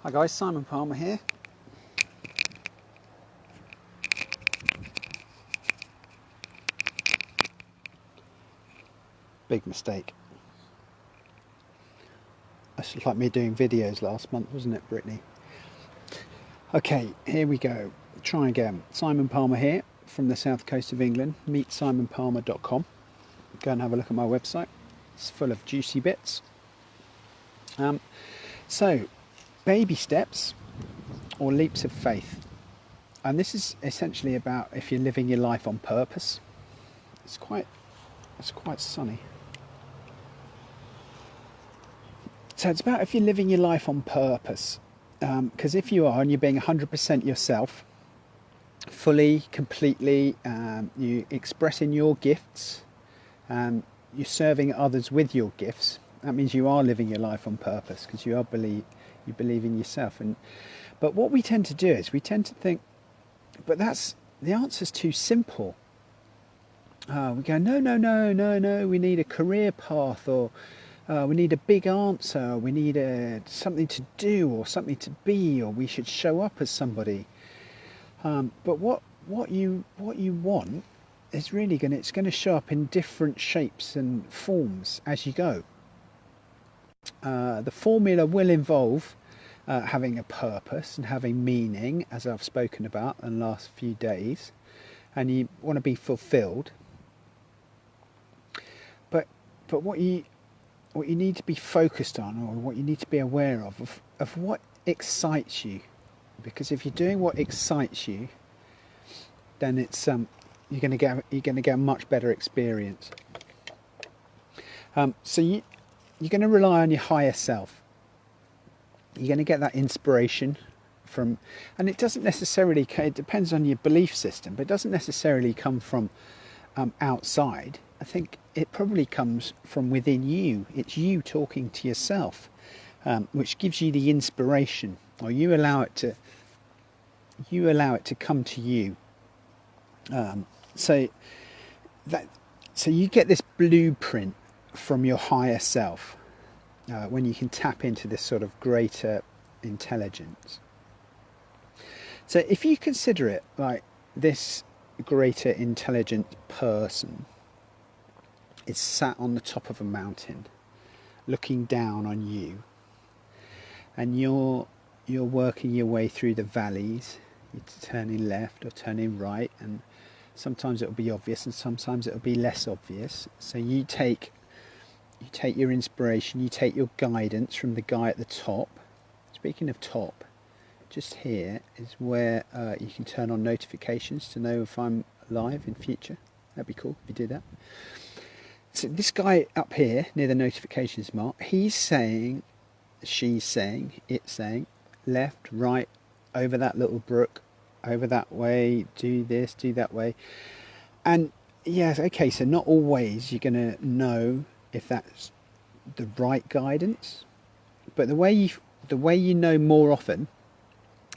Hi guys, Simon Palmer here. Big mistake. That's just like me doing videos last month, wasn't it, Brittany? Okay, here we go. Try again. Simon Palmer here from the south coast of England. Meetsimonpalmer.com. Go and have a look at my website. It's full of juicy bits. So, baby steps or leaps of faith. And this is essentially about if you're living your life on purpose. It's quite sunny. So it's about if you're living your life on purpose. Because if you are and you're being 100% yourself, fully, completely, you expressing your gifts, you're serving others with your gifts, that means you are living your life on purpose because you believe in yourself. But what we tend to do is we tend to think, but the answer's too simple. We go, no, we need a career path, or we need a big answer, we need something to do or something to be, or we should show up as somebody. But what you want is really going to show up in different shapes and forms as you go. The formula will involve having a purpose and having meaning, as I've spoken about in the last few days, and you want to be fulfilled. But what you need to be focused on, or what you need to be aware of what excites you, because if you're doing what excites you, then it's you're going to get a much better experience. So you're going to rely on your higher self. You're going to get that inspiration from, and it doesn't necessarily. It depends on your belief system, but it doesn't necessarily come from outside. I think it probably comes from within you. It's you talking to yourself, which gives you the inspiration, or you allow it to come to you. So you get this blueprint from your higher self when you can tap into this sort of greater intelligence. So if you consider it like this greater intelligent person is sat on the top of a mountain looking down on you, and you're working your way through the valleys, you're turning left or turning right, and sometimes it'll be obvious and sometimes it'll be less obvious. So you take your inspiration, you take your guidance from the guy at the top. Speaking of top, just here is where you can turn on notifications to know if I'm live in future. That'd be cool if you do that. So this guy up here near the notifications mark, he's saying, she's saying, it's saying, left, right, over that little brook, over that way, do this, do that way. And yes, okay, so not always you're going to know if that's the right guidance, but the way you know more often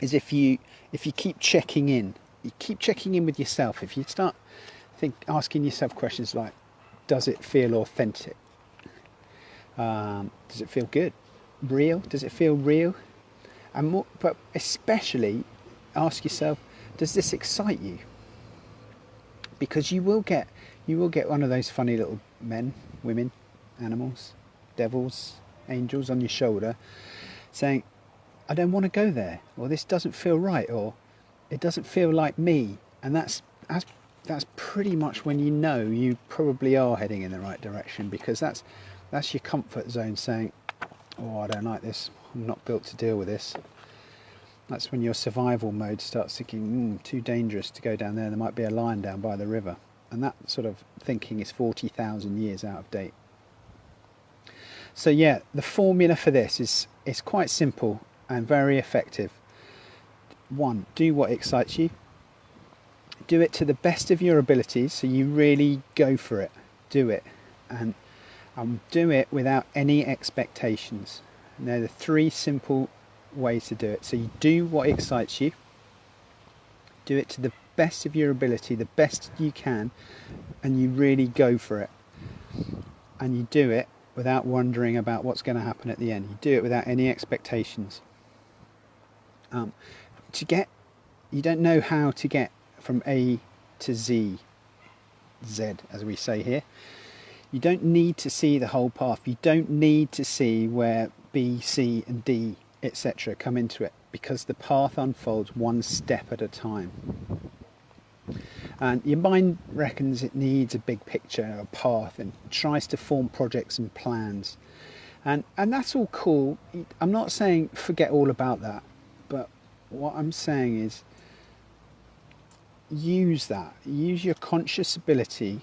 is if you keep checking in. You keep checking in with yourself. If you start asking yourself questions like, does it feel authentic? Does it feel good? Real? Does it feel real? And more, but especially ask yourself, does this excite you? Because you will get one of those funny little men, women, animals, devils, angels on your shoulder saying, I don't want to go there, or this doesn't feel right, or it doesn't feel like me. And that's pretty much when you know you probably are heading in the right direction, because that's your comfort zone saying, oh, I don't like this, I'm not built to deal with this. That's when your survival mode starts thinking, too dangerous to go down there might be a lion down by the river. And that sort of thinking is 40,000 years out of date. So yeah, the formula for this is quite simple and very effective. 1, do what excites you. Do it to the best of your abilities, so you really go for it. Do it. And do it without any expectations. And they're the 3 simple ways to do it. So you do what excites you. Do it to the best of your ability, the best you can, and you really go for it. And you do it without wondering about what's going to happen at the end. You do it without any expectations. To get, you don't know how to get from A to Z, as we say here. You don't need to see the whole path. You don't need to see where B, C and D, etc. come into it, because the path unfolds one step at a time. And your mind reckons it needs a big picture, a path, and tries to form projects and plans. And that's all cool. I'm not saying forget all about that, but what I'm saying is use that. Use your conscious ability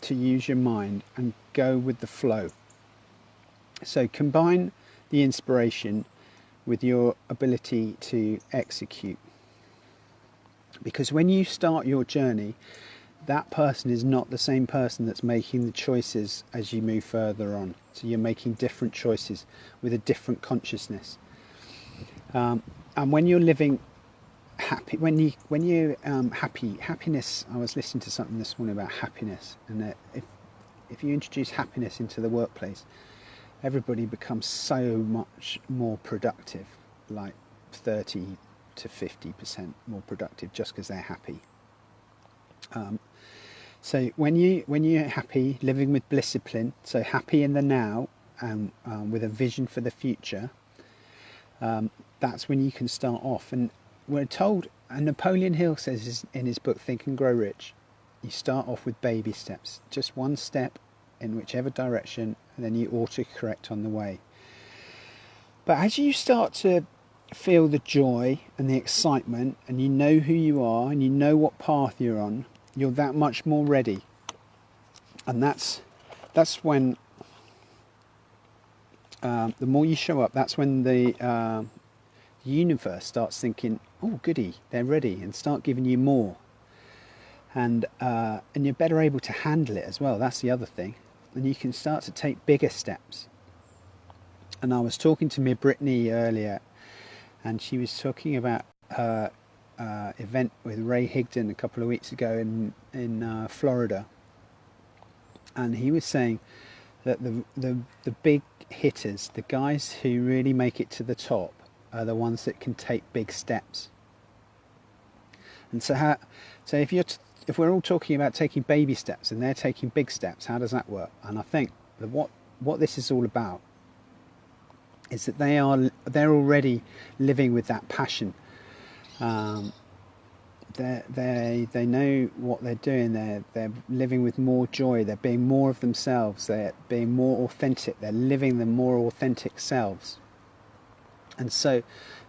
to use your mind and go with the flow. So combine the inspiration with your ability to execute. Because when you start your journey, that person is not the same person that's making the choices as you move further on. So you're making different choices with a different consciousness. And when you're living happy, when you happiness. I was listening to something this morning about happiness, and that if you introduce happiness into the workplace, everybody becomes so much more productive, like 30 to 50% more productive, just because they're happy. So when you're happy, living with discipline, so happy in the now, and with a vision for the future, that's when you can start off. And we're told, and Napoleon Hill says in his book Think and Grow Rich, you start off with baby steps, just one step in whichever direction, and then you auto-correct on the way. But as you start to feel the joy and the excitement, and you know who you are, and you know what path you're on, you're that much more ready. And that's when the more you show up, that's when the universe starts thinking, oh goody, they're ready, and start giving you more. And you're better able to handle it as well. That's the other thing. And you can start to take bigger steps. And I was talking to me Brittany earlier, and she was talking about her event with Ray Higdon a couple of weeks ago in Florida. And he was saying that the big hitters, the guys who really make it to the top, are the ones that can take big steps. And so if we're all talking about taking baby steps and they're taking big steps, how does that work? And I think that what this is all about is that they're already living with that passion. They know what they're doing. They're living with more joy. They're being more of themselves. They're being more authentic. They're living the more authentic selves. And so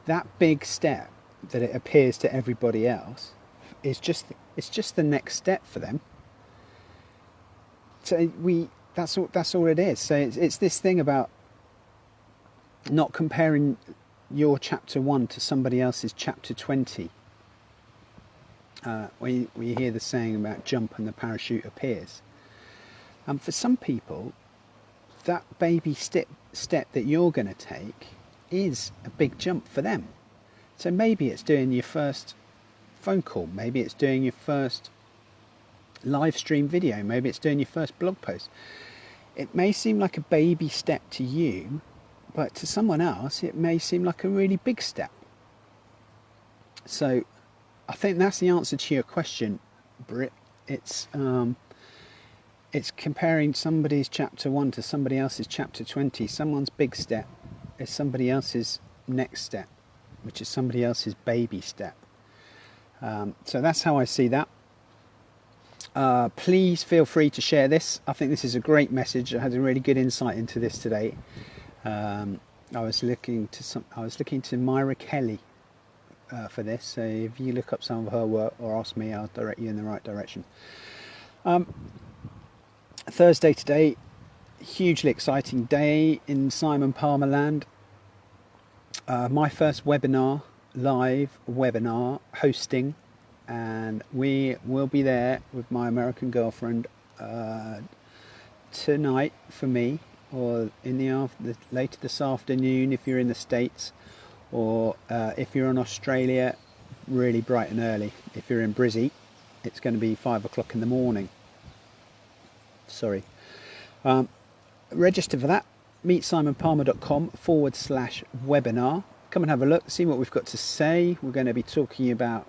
that big step that it appears to everybody else is just the next step for them. So that's all it is. So it's this thing about not comparing your chapter 1 to somebody else's chapter 20. We hear the saying about jump and the parachute appears. And for some people, that baby step that you're going to take is a big jump for them. So maybe it's doing your first phone call, maybe it's doing your first live stream video, maybe it's doing your first blog post. It may seem like a baby step to you, but to someone else it may seem like a really big step. So I think that's the answer to your question, Britt. It's comparing somebody's chapter 1 to somebody else's chapter 20. Someone's big step is somebody else's next step, which is somebody else's baby step. So that's how I see that. Please feel free to share this. I think this is a great message. I had a really good insight into this today. I was looking to Myra Kelly for this. So if you look up some of her work or ask me, I'll direct you in the right direction. Thursday today, hugely exciting day in Simon Palmer land. My first webinar, live webinar hosting, and we will be there with my American girlfriend tonight for me, or in the later this afternoon if you're in the States, or if you're in Australia, really bright and early. If you're in Brizzy, it's going to be 5 o'clock in the morning. Sorry. Register for that. meetsimonpalmer.com/webinar. come and have a look, see what we've got to say. We're going to be talking about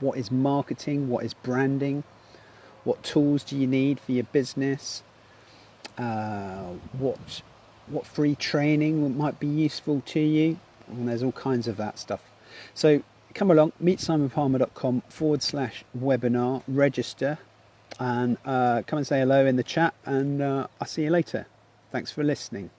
what is marketing, what is branding, what tools do you need for your business, what free training might be useful to you, and there's all kinds of that stuff. So come along, meetsimonpalmer.com/webinar, register, and come and say hello in the chat, and I'll see you later. Thanks for listening.